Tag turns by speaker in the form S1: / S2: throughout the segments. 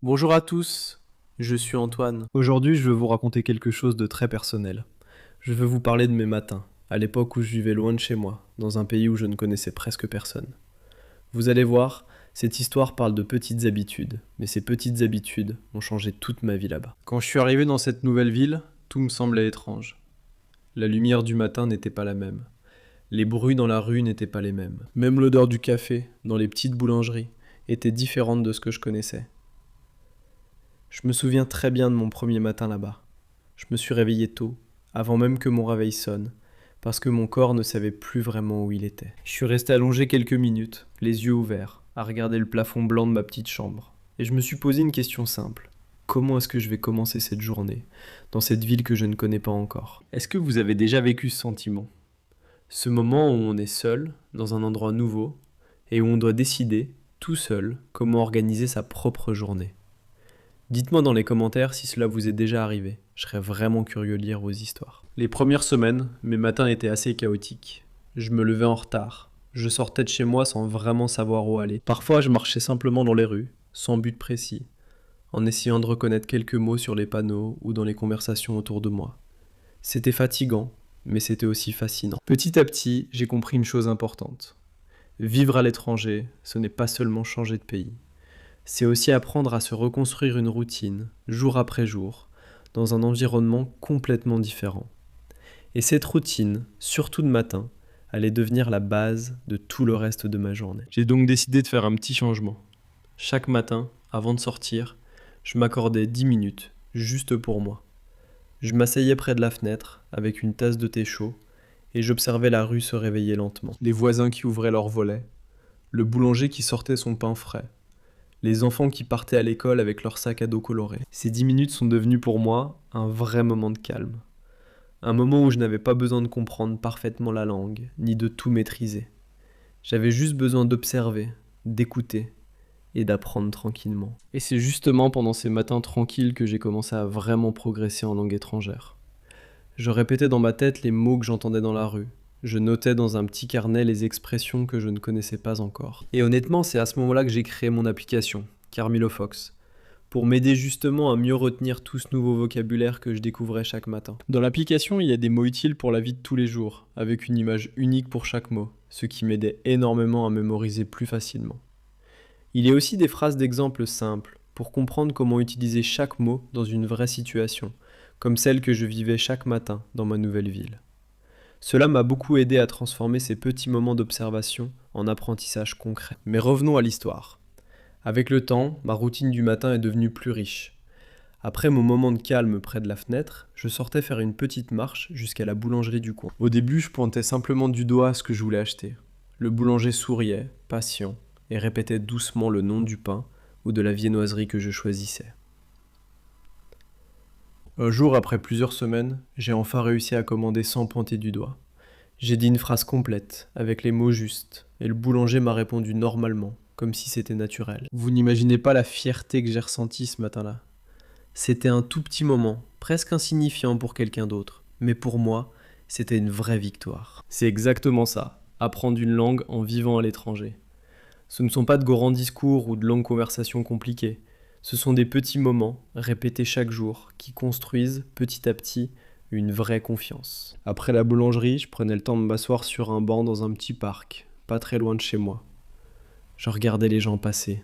S1: Bonjour à tous, je suis Antoine. Aujourd'hui, je veux vous raconter quelque chose de très personnel. Je veux vous parler de mes matins, à l'époque où je vivais loin de chez moi, dans un pays où je ne connaissais presque personne. Vous allez voir, cette histoire parle de petites habitudes, mais ces petites habitudes ont changé toute ma vie là-bas. Quand je suis arrivé dans cette nouvelle ville, tout me semblait étrange. La lumière du matin n'était pas la même. Les bruits dans la rue n'étaient pas les mêmes. Même l'odeur du café, dans les petites boulangeries, était différente de ce que je connaissais. Je me souviens très bien de mon premier matin là-bas. Je me suis réveillé tôt, avant même que mon réveil sonne, parce que mon corps ne savait plus vraiment où il était. Je suis resté allongé quelques minutes, les yeux ouverts, à regarder le plafond blanc de ma petite chambre. Et je me suis posé une question simple. Comment est-ce que je vais commencer cette journée, dans cette ville que je ne connais pas encore? Est-ce que vous avez déjà vécu ce sentiment? Ce moment où on est seul, dans un endroit nouveau, et où on doit décider, tout seul, comment organiser sa propre journée. Dites-moi dans les commentaires si cela vous est déjà arrivé. Je serais vraiment curieux de lire vos histoires. Les premières semaines, mes matins étaient assez chaotiques. Je me levais en retard. Je sortais de chez moi sans vraiment savoir où aller. Parfois, je marchais simplement dans les rues, sans but précis, en essayant de reconnaître quelques mots sur les panneaux ou dans les conversations autour de moi. C'était fatigant, mais c'était aussi fascinant. Petit à petit, j'ai compris une chose importante. Vivre à l'étranger, ce n'est pas seulement changer de pays. C'est aussi apprendre à se reconstruire une routine, jour après jour, dans un environnement complètement différent. Et cette routine, surtout de matin, allait devenir la base de tout le reste de ma journée. J'ai donc décidé de faire un petit changement. Chaque matin, avant de sortir, je m'accordais 10 minutes, juste pour moi. Je m'asseyais près de la fenêtre, avec une tasse de thé chaud, et j'observais la rue se réveiller lentement. Les voisins qui ouvraient leurs volets, le boulanger qui sortait son pain frais, les enfants qui partaient à l'école avec leurs sacs à dos colorés. Ces 10 minutes sont devenues pour moi un vrai moment de calme. Un moment où je n'avais pas besoin de comprendre parfaitement la langue, ni de tout maîtriser. J'avais juste besoin d'observer, d'écouter et d'apprendre tranquillement. Et c'est justement pendant ces matins tranquilles que j'ai commencé à vraiment progresser en langue étrangère. Je répétais dans ma tête les mots que j'entendais dans la rue. Je notais dans un petit carnet les expressions que je ne connaissais pas encore. Et honnêtement, c'est à ce moment-là que j'ai créé mon application, Carmilo Fox, pour m'aider justement à mieux retenir tout ce nouveau vocabulaire que je découvrais chaque matin. Dans l'application, il y a des mots utiles pour la vie de tous les jours, avec une image unique pour chaque mot, ce qui m'aidait énormément à mémoriser plus facilement. Il y a aussi des phrases d'exemple simples, pour comprendre comment utiliser chaque mot dans une vraie situation, comme celle que je vivais chaque matin dans ma nouvelle ville. Cela m'a beaucoup aidé à transformer ces petits moments d'observation en apprentissage concret. Mais revenons à l'histoire. Avec le temps, ma routine du matin est devenue plus riche. Après mon moment de calme près de la fenêtre, je sortais faire une petite marche jusqu'à la boulangerie du coin. Au début, je pointais simplement du doigt ce que je voulais acheter. Le boulanger souriait, patient, et répétait doucement le nom du pain ou de la viennoiserie que je choisissais. Un jour, après plusieurs semaines, j'ai enfin réussi à commander sans pointer du doigt. J'ai dit une phrase complète, avec les mots justes, et le boulanger m'a répondu normalement, comme si c'était naturel. Vous n'imaginez pas la fierté que j'ai ressentie ce matin-là. C'était un tout petit moment, presque insignifiant pour quelqu'un d'autre, mais pour moi, c'était une vraie victoire. C'est exactement ça, apprendre une langue en vivant à l'étranger. Ce ne sont pas de grands discours ou de longues conversations compliquées. Ce sont des petits moments, répétés chaque jour, qui construisent, petit à petit, une vraie confiance. Après la boulangerie, je prenais le temps de m'asseoir sur un banc dans un petit parc, pas très loin de chez moi. Je regardais les gens passer.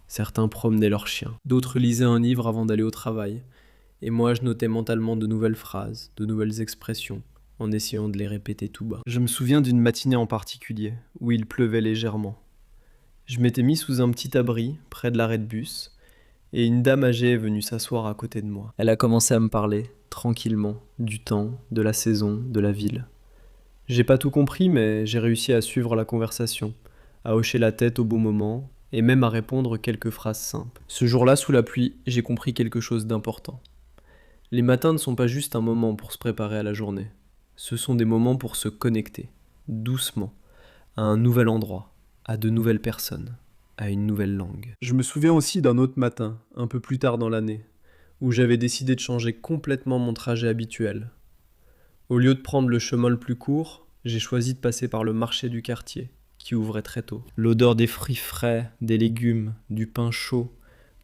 S1: Certains promenaient leurs chiens, d'autres lisaient un livre avant d'aller au travail, et moi je notais mentalement de nouvelles phrases, de nouvelles expressions, en essayant de les répéter tout bas. Je me souviens d'une matinée en particulier, où il pleuvait légèrement. Je m'étais mis sous un petit abri, près de l'arrêt de bus, et une dame âgée est venue s'asseoir à côté de moi. Elle a commencé à me parler, tranquillement, du temps, de la saison, de la ville. J'ai pas tout compris, mais j'ai réussi à suivre la conversation, à hocher la tête au bon moment, et même à répondre quelques phrases simples. Ce jour-là, sous la pluie, j'ai compris quelque chose d'important. Les matins ne sont pas juste un moment pour se préparer à la journée. Ce sont des moments pour se connecter, doucement, à un nouvel endroit, à de nouvelles personnes, à une nouvelle langue. Je me souviens aussi d'un autre matin, un peu plus tard dans l'année, où j'avais décidé de changer complètement mon trajet habituel. Au lieu de prendre le chemin le plus court, j'ai choisi de passer par le marché du quartier, qui ouvrait très tôt. L'odeur des fruits frais, des légumes, du pain chaud,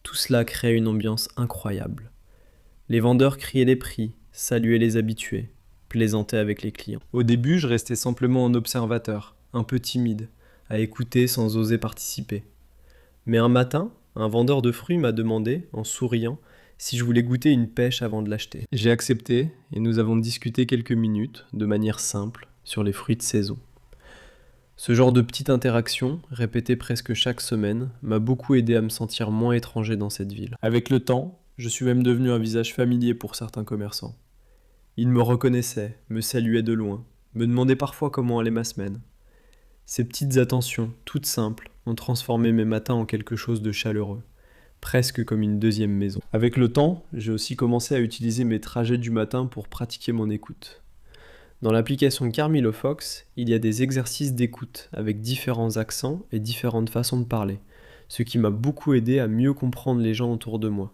S1: Tout cela créait une ambiance incroyable. Les vendeurs criaient les prix, saluaient les habitués, plaisantaient avec les clients. Au début, je restais simplement un observateur, un peu timide, à écouter sans oser participer. Mais un matin, un vendeur de fruits m'a demandé, en souriant, si je voulais goûter une pêche avant de l'acheter. J'ai accepté et nous avons discuté quelques minutes, de manière simple, sur les fruits de saison. Ce genre de petite interaction, répétée presque chaque semaine, m'a beaucoup aidé à me sentir moins étranger dans cette ville. Avec le temps, je suis même devenu un visage familier pour certains commerçants. Ils me reconnaissaient, me saluaient de loin, me demandaient parfois comment allait ma semaine. Ces petites attentions, toutes simples, ont transformé mes matins en quelque chose de chaleureux, presque comme une deuxième maison. Avec le temps, j'ai aussi commencé à utiliser mes trajets du matin pour pratiquer mon écoute. Dans l'application Carmilo Fox, il y a des exercices d'écoute avec différents accents et différentes façons de parler, ce qui m'a beaucoup aidé à mieux comprendre les gens autour de moi,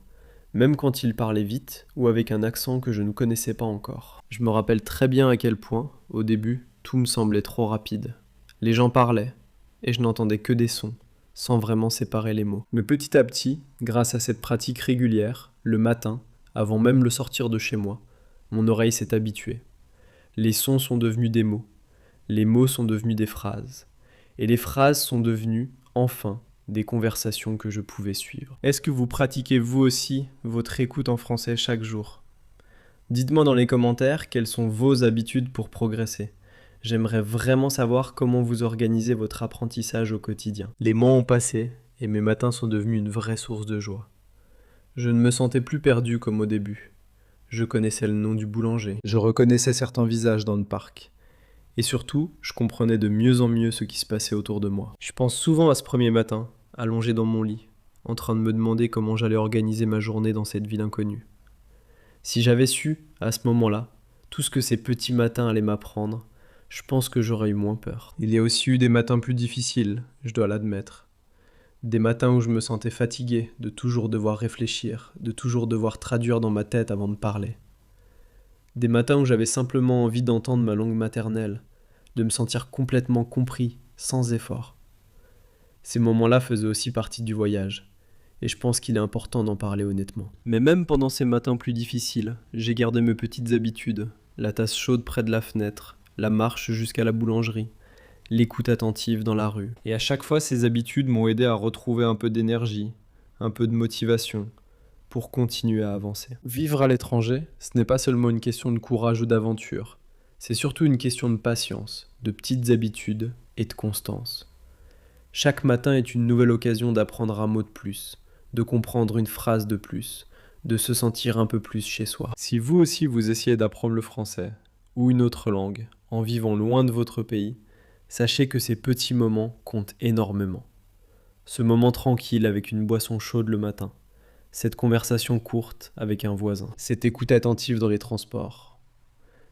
S1: même quand ils parlaient vite ou avec un accent que je ne connaissais pas encore. Je me rappelle très bien à quel point, au début, tout me semblait trop rapide. Les gens parlaient, et je n'entendais que des sons, sans vraiment séparer les mots. Mais petit à petit, grâce à cette pratique régulière, le matin, avant même le sortir de chez moi, mon oreille s'est habituée. Les sons sont devenus des mots, les mots sont devenus des phrases, et les phrases sont devenues, enfin, des conversations que je pouvais suivre. Est-ce que vous pratiquez vous aussi votre écoute en français chaque jour ? Dites-moi dans les commentaires quelles sont vos habitudes pour progresser. J'aimerais vraiment savoir comment vous organisez votre apprentissage au quotidien. Les mois ont passé, et mes matins sont devenus une vraie source de joie. Je ne me sentais plus perdu comme au début. Je connaissais le nom du boulanger. Je reconnaissais certains visages dans le parc. Et surtout, je comprenais de mieux en mieux ce qui se passait autour de moi. Je pense souvent à ce premier matin, allongé dans mon lit, en train de me demander comment j'allais organiser ma journée dans cette ville inconnue. Si j'avais su, à ce moment-là, tout ce que ces petits matins allaient m'apprendre, je pense que j'aurais eu moins peur. Il y a aussi eu des matins plus difficiles, je dois l'admettre. Des matins où je me sentais fatigué de toujours devoir réfléchir, de toujours devoir traduire dans ma tête avant de parler. Des matins où j'avais simplement envie d'entendre ma langue maternelle, de me sentir complètement compris, sans effort. Ces moments-là faisaient aussi partie du voyage, et je pense qu'il est important d'en parler honnêtement. Mais même pendant ces matins plus difficiles, j'ai gardé mes petites habitudes, la tasse chaude près de la fenêtre, la marche jusqu'à la boulangerie, l'écoute attentive dans la rue. Et à chaque fois, ces habitudes m'ont aidé à retrouver un peu d'énergie, un peu de motivation, pour continuer à avancer. Vivre à l'étranger, ce n'est pas seulement une question de courage ou d'aventure, c'est surtout une question de patience, de petites habitudes et de constance. Chaque matin est une nouvelle occasion d'apprendre un mot de plus, de comprendre une phrase de plus, de se sentir un peu plus chez soi. Si vous aussi vous essayez d'apprendre le français, ou une autre langue, en vivant loin de votre pays, sachez que ces petits moments comptent énormément. Ce moment tranquille avec une boisson chaude le matin, cette conversation courte avec un voisin, cette écoute attentive dans les transports.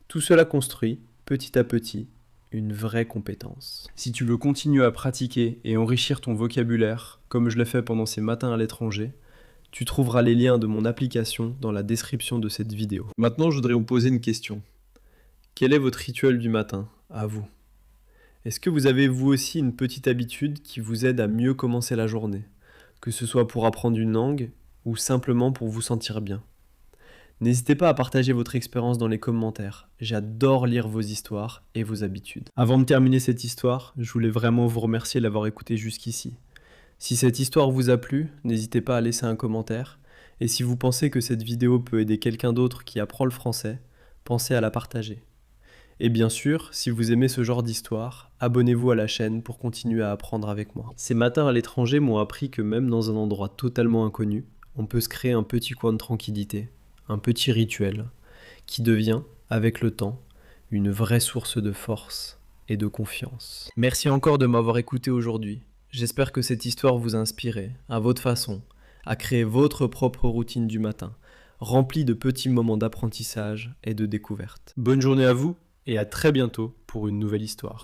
S1: Tout cela construit, petit à petit, une vraie compétence. Si tu veux continuer à pratiquer et enrichir ton vocabulaire, comme je l'ai fait pendant ces matins à l'étranger, tu trouveras les liens de mon application dans la description de cette vidéo. Maintenant, je voudrais vous poser une question. Quel est votre rituel du matin, à vous ? Est-ce que vous avez vous aussi une petite habitude qui vous aide à mieux commencer la journée, que ce soit pour apprendre une langue ou simplement pour vous sentir bien ? N'hésitez pas à partager votre expérience dans les commentaires, j'adore lire vos histoires et vos habitudes. Avant de terminer cette histoire, je voulais vraiment vous remercier d'avoir écouté jusqu'ici. Si cette histoire vous a plu, n'hésitez pas à laisser un commentaire, et si vous pensez que cette vidéo peut aider quelqu'un d'autre qui apprend le français, pensez à la partager. Et bien sûr, si vous aimez ce genre d'histoire, abonnez-vous à la chaîne pour continuer à apprendre avec moi. Ces matins à l'étranger m'ont appris que même dans un endroit totalement inconnu, on peut se créer un petit coin de tranquillité, un petit rituel, qui devient, avec le temps, une vraie source de force et de confiance. Merci encore de m'avoir écouté aujourd'hui. J'espère que cette histoire vous a inspiré, à votre façon, à créer votre propre routine du matin, remplie de petits moments d'apprentissage et de découverte. Bonne journée à vous, et à très bientôt pour une nouvelle histoire.